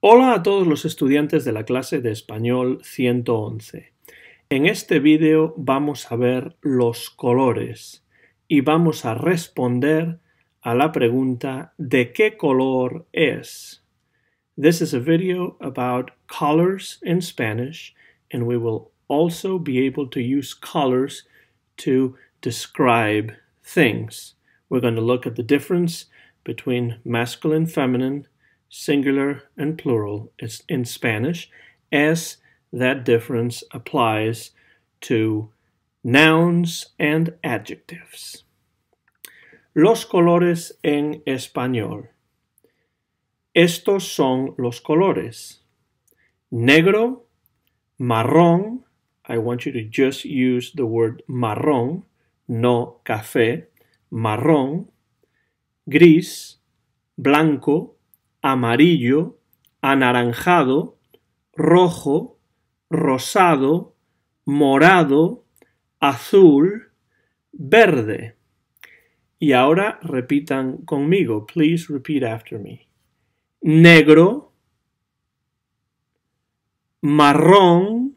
Hola a todos los estudiantes de la clase de Español 111. En este vídeo vamos a ver los colores y vamos a responder a la pregunta ¿de qué color es? This is a video about colors in Spanish, and we will also be able to use colors to describe things. We're going to look at the difference between masculine, feminine, singular, and plural in Spanish as that difference applies to nouns and adjectives. Los colores en español. Estos son los colores. Negro, marrón. I want you to just use the word marrón, no café. Marrón, gris, blanco, amarillo, anaranjado, rojo, rosado, morado, azul, verde. Y ahora repitan conmigo. Please repeat after me. Negro, marrón,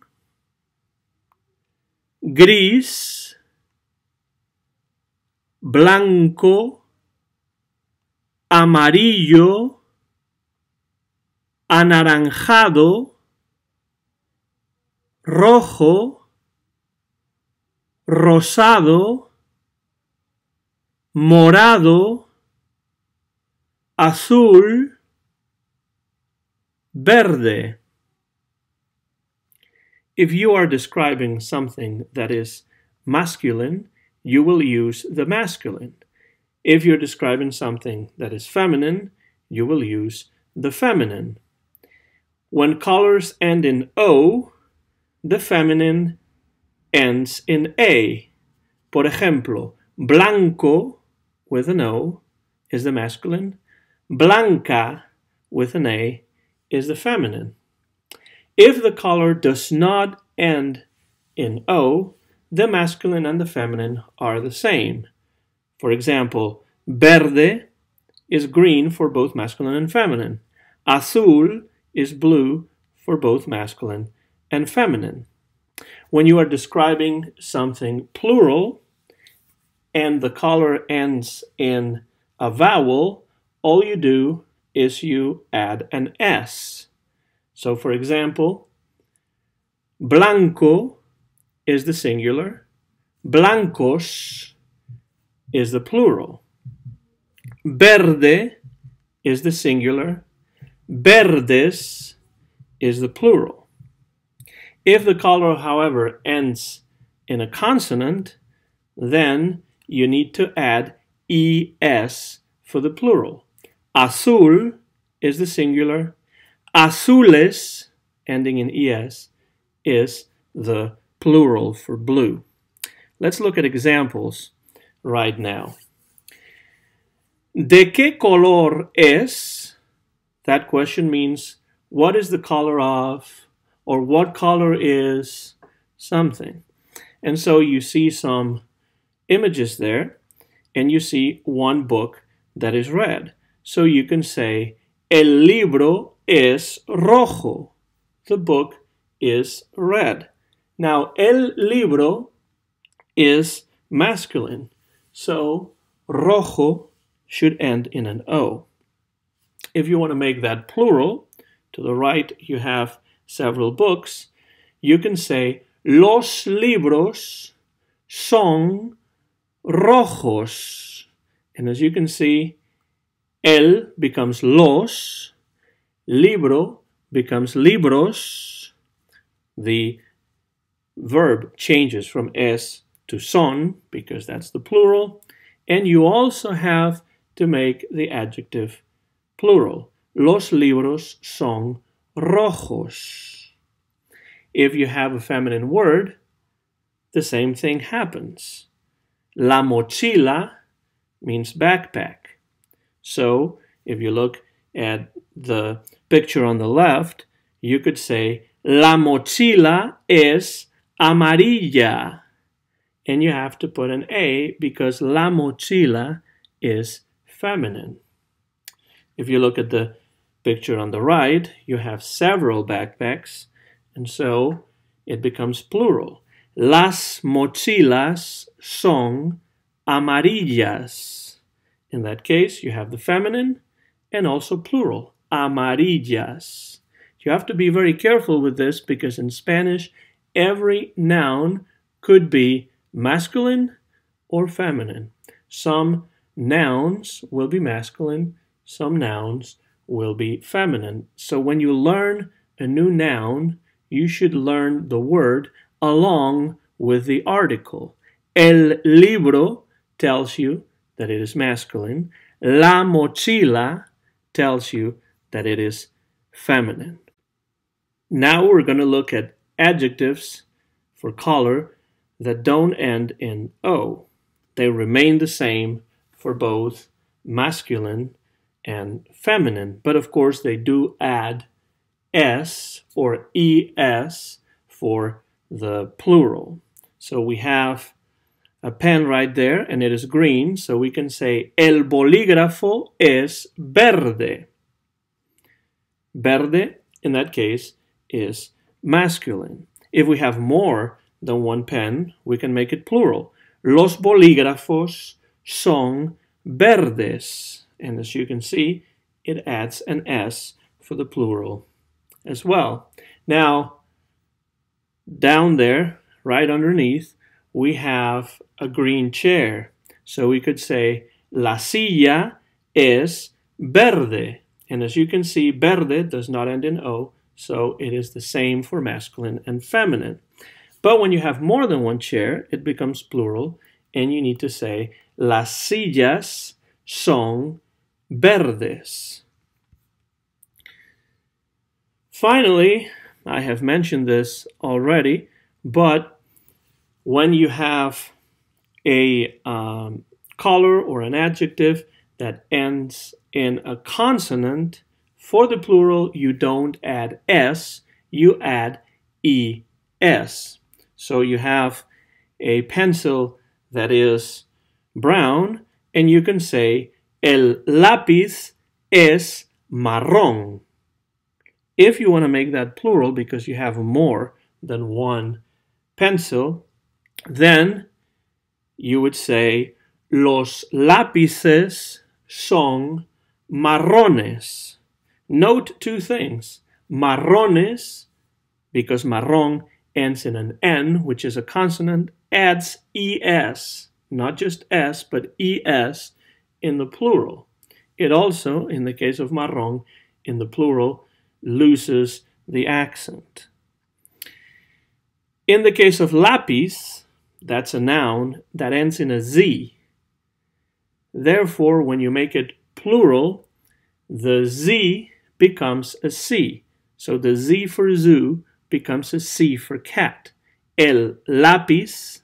gris, blanco, amarillo, anaranjado, rojo, rosado, morado, azul, verde. If you are describing something that is masculine, you will use the masculine. If you're describing something that is feminine, you will use the feminine. When colors end in O, the feminine ends in A. Por ejemplo, blanco with an O is the masculine. Blanca with an A is the feminine. If the color does not end in O, the masculine and the feminine are the same. For example, verde is green for both masculine and feminine. Azul is blue for both masculine and feminine. When you are describing something plural and the color ends in a vowel, all you do is you add an S. So for example, blanco is the singular, blancos is the plural, verde is the singular, verdes is the plural. If the color, however, ends in a consonant, then you need to add ES for the plural. Azul is the singular, azules, ending in ES, is the plural for blue. Let's look at examples right now. ¿De qué color es? That question means what is the color of, or what color is something. And so you see some images there, and you see one book that is red. So you can say, el libro es rojo. The book is red. Now, el libro is masculine, so rojo should end in an O. If you want to make that plural, to the right you have several books. You can say, los libros son rojos. And as you can see, el becomes los, libro becomes libros. The verb changes from es to son because that's the plural. And you also have to make the adjective plural. Los libros son rojos. If you have a feminine word, the same thing happens. La mochila means backpack. So if you look at the picture on the left, you could say, la mochila es amarilla. And you have to put an A because la mochila is feminine. If you look at the picture on the right, you have several backpacks, and so it becomes plural. Las mochilas son amarillas. In that case, you have the feminine and also plural, amarillas. You have to be very careful with this because in Spanish, every noun could be masculine or feminine. Some nouns will be masculine, some nouns will be feminine. So when you learn a new noun, you should learn the word along with the article. El libro tells you that it is masculine. La mochila tells you that it is feminine. Now we're going to look at adjectives for color that don't end in O. They remain the same for both masculine and feminine, but of course they do add S or ES for the plural. So we have a pen right there and it is green, so we can say el bolígrafo es verde. Verde, in that case, is masculine. If we have more than one pen, we can make it plural. Los bolígrafos son verdes. And as you can see, it adds an S for the plural as well. Now, down there, right underneath, we have a green chair. So we could say, la silla es verde. And as you can see, verde does not end in O, so it is the same for masculine and feminine. But when you have more than one chair, it becomes plural, and you need to say, las sillas son verdes. Finally, I have mentioned this already, but when you have a color or an adjective that ends in a consonant, for the plural, you don't add S, you add ES. So you have a pencil that is brown, and you can say, el lápiz es marrón. If you want to make that plural because you have more than one pencil, then you would say, los lápices son marrones. Note two things. Marrones, because marrón ends in an N, which is a consonant, adds ES, not just S, but ES in the plural. It also, in the case of marrón, in the plural, loses the accent. In the case of lápiz, that's a noun that ends in a Z. Therefore, when you make it plural, the Z becomes a C. So the Z for zoo becomes a C for cat. El lápiz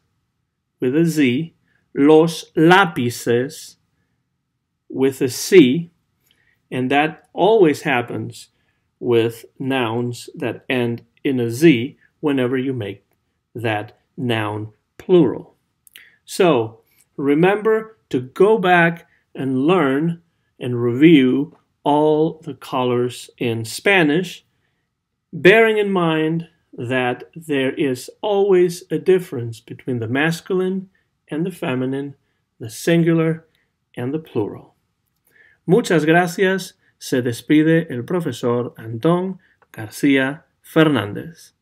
with a Z, los lápices with a C, and that always happens with nouns that end in a Z whenever you make that noun plural. So remember to go back and learn and review all the colors in Spanish, bearing in mind that there is always a difference between the masculine and the feminine, the singular and the plural. Muchas gracias. Se despide el profesor Antón García Fernández.